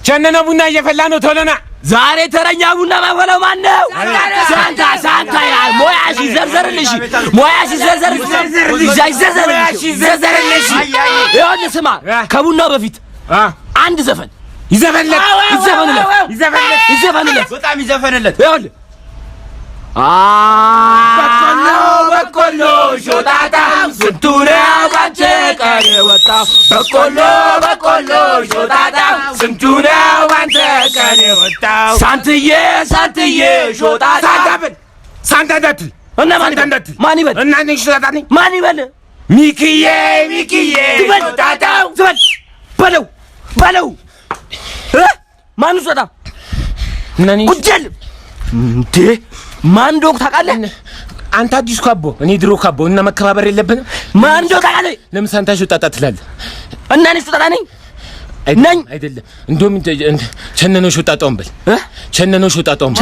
ቸነነው ቡና እየፈላ ነው ቶሎና ዛሬ ተረኛ ቡና ማፈላው ማን ነው ሳንታ ይላል ሞያሽ ይዘርዘርልሽ ይዘርዘርልሽ ይሁን ስማ ከቡናው በፊት አንድ ዘፈን ይዘፈንለት በጣም ይዘፈንለት ይሁን በቆሎ ሾጣጣ ስንቱን ባንተ ቀረ ወጣው በቆሎ ሾጣጣ ስንቱን ባንተ ቀረ ወጣው ሳንትዬ ሾጣጣ ሳንታዳት እና ማን ይበል እና ነሽ ሾጣጣ ነኝ ማን ይበል ሚኪዬ ሾጣጣው በለው ማን ሾጣ ቁጀል እንዴ ማን ዶክ ታውቃለህ አንተ አዲስ ካቦ እኔ ድሮ ካቦ እና መከባበር የለብንም ማን ዶክ ታውቃለህ ለምን ሳንታ ሾጣጣ ትላለህ እና እኔ ሾጣጣ ነኝ አይደለም እንደውም ቸነነው ሾጣጣውን በል ቸነነው ሾጣጣውን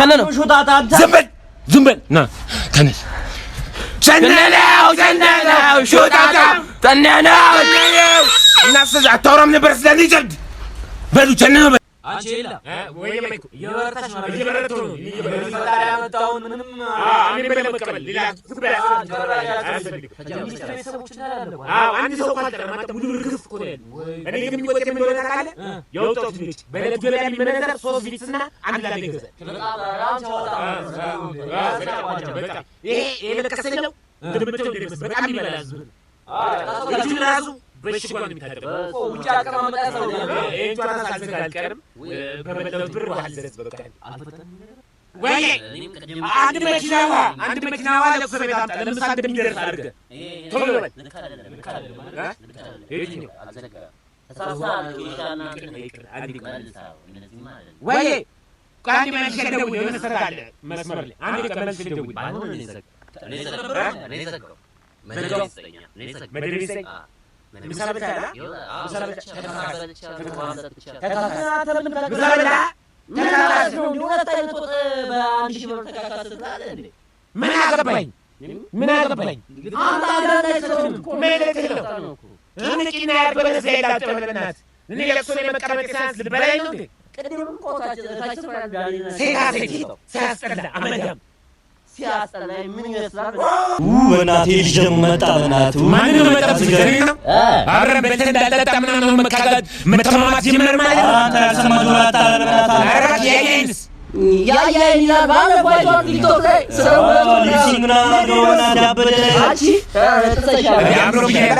ዝም በል ና ተነስ ቸነነው ሾጣጣ ተነነው እና ስለዚህ አታወራም ነበር ስለዚህ ጀልድ በሉ ቸነነው አንቺ ይላ ወይ የማይኩ የወርታሽ ነው እየበረቱ ነው ፈጣሪ ያመጣውን ምንም እኔ በለመቀበል ሌላ ትብራ ቤተሰቦች እንዳላለ አንድ ሰው ካልተረማተ ሙሉ ርግፍ እኮ ነው እኔ ግን የሚወጣ ምን ሆነ ታውቃለህ የወጣሁት ልጅ በለት ገበያ የሚመነዘር 3 ቪትስና አንድ ላይ ይገዛል በጣም ይሄ ለከሰኝ ነው እንደምትለው እንደምትለው በጣም ይበላል ልጅ ራሱ በሽጓ ነው የሚታደበው ውጭ አቀማመጣ ሰው እንቷ ታሳዝጋ አልቀርም በመለው ብር ባህል ደረስ በቃ ወይ አንድ መኪናዋ ለቅሶ ቤት አምጣ ለምሳሌ እንደሚደርስ አድርገህ ቶሎ በል ወይ ቃንዲ መልሽ ደውል የሆነ ስራ አለ መስመር ላይ አንድ ቀመልሽ ደውል መድረሰኛ ምሳበታላ ምን አገባኝ አንተ አገራና ይሰጡን ኮሜዲክ ነው እንቂና ያበለ ዘይላጥ በለናት እኔ ለቅሶ መቀመጥ ሳንስ ልበላይ ነው ቅድም ቆታችን ታችን ሴታ ሲያስጠላ አመዳም ሲያስጠላኝ ምን ይመስላል በእናቴ ልጅ ደግሞ መጣ በእናቱ ማን ነው መጣ ዝገረኝ ነው አብረን በልተን እንዳልጠጣ ምናምን መካጋድ መተማማት ጀመር ማለት ነው አንተ ያልሰማህ ወራታ አራት ያይንስ ያያይና ባለባጆ ቲክቶክ ላይ ሰረወቶ ሊሲንግና ጎና ዳበደ አቺ ተሰሻ ያምሮ ቢሄዳ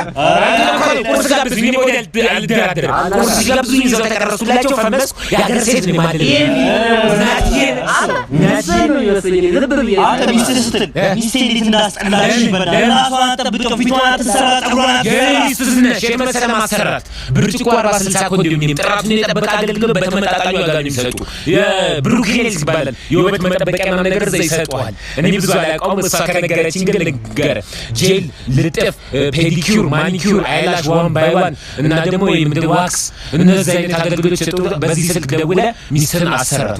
ቁርስ ጋብዙኝ ነው አልደራደር ቁርስ ጋብዙኝ ይዘው ተቀረሱላቸው ፈመስኩ ያገር ሴት ነው ማለት ነው አንተ ሚስትህ ስትል ሚስቴ እንዴት እንዳስጠላሽ በራሷን ጠብቀው ፊቷን ተሰራ ጠጉሯን ጀሊስትነሽ የመሰለ ማሰራት ብርጭቆ 40-60 ኮንዶሚኒየም ጥራቱን የጠበቀ አገልግሎት በተመጣጣኝ ዋጋ ነው የሚሰጡ የብሩክሄልስ ይባላል የውበት መጠበቂያ ምናምን ነገር ዘይ ይሰጡሃል እኔ ብዙ አላውቀውም እሷ ከነገረችኝ ግን ልንገርህ ጄል ልጥፍ ፔዲኪዩር ማኒኪዩር አይላሽ ዋን ባይ ዋን እና ደግሞ ምንድን ዋክስ እነዚህ አይነት አገልግሎቶች ሰጡ በዚህ ስልክ ደውለህ ሚስትህን አሰራት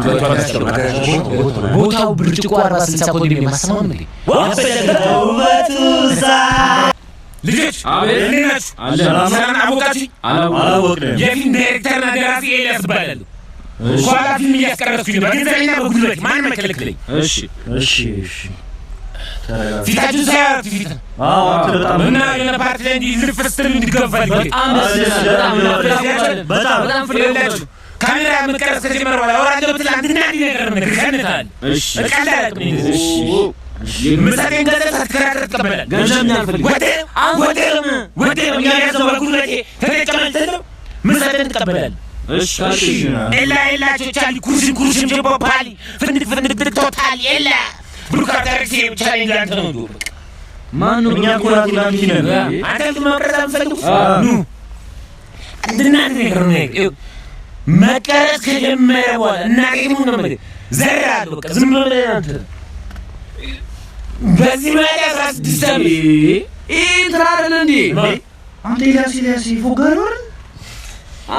ቦታው ብርጭቆ 40-60 ኮንዶሚኒየም ማሰማም እንዴ ውበቱ ልጆች እንዴት ሰላም አወቃችሁ አላወቅንም የፊልም ዳይሬክተርና ደራሲ ኤልያስ ይባላሉ ኋላ ፊልም እያስቀረስኩኝ ነው በገንዘቤና በጉልበቴ ማንም አይከለክለኝ እሺ ፊታችሁ ሳያት ፊት እና የሆነ ፓርቲ ላይ እንዲህ ልፍስትል እንዲገፋል በጣም ፍላጎት ካሜራ መቀረጽ ከጀመረ በኋላ ወራጀው ብትል አንድና አንድ ነገር ነው ከነታል እሺ እቀላልኩ ምሳሌን ገለጽ አትከራከር ተቀበላል ገንዘብ ያልፈልግ ወደ የሚያዘው በጉልበቴ ተጨመልተህ ምሳሌን ተቀበላል እሺ ኤላ ቾቻሊ ኩርሽም ጀቦፓሊ ፍንድቅ ቶታል ኤላ ብሩካ ታሪክሲ ቻሌ ላንተ ነው ማን ነው እኛ ኮራት ላንቺ ነን አንተ ለማቀረጽ ፈልጉ ኑ አንድና አንድ ነገር ነው መቀረጽ ከጀመረ በኋላ እናገሙ ነው ማለት ዘራሉ በቃ ዝም ብለህ አንተ በዚህ ማለት 16 ኢንትራል እንዴ አንተ ያሲ ፎጋር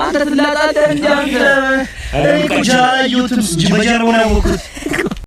አንተ ትላጣለህ እንዴ አንተ እኔ ጃዩትም ጅበጀር ሆነ ወኩት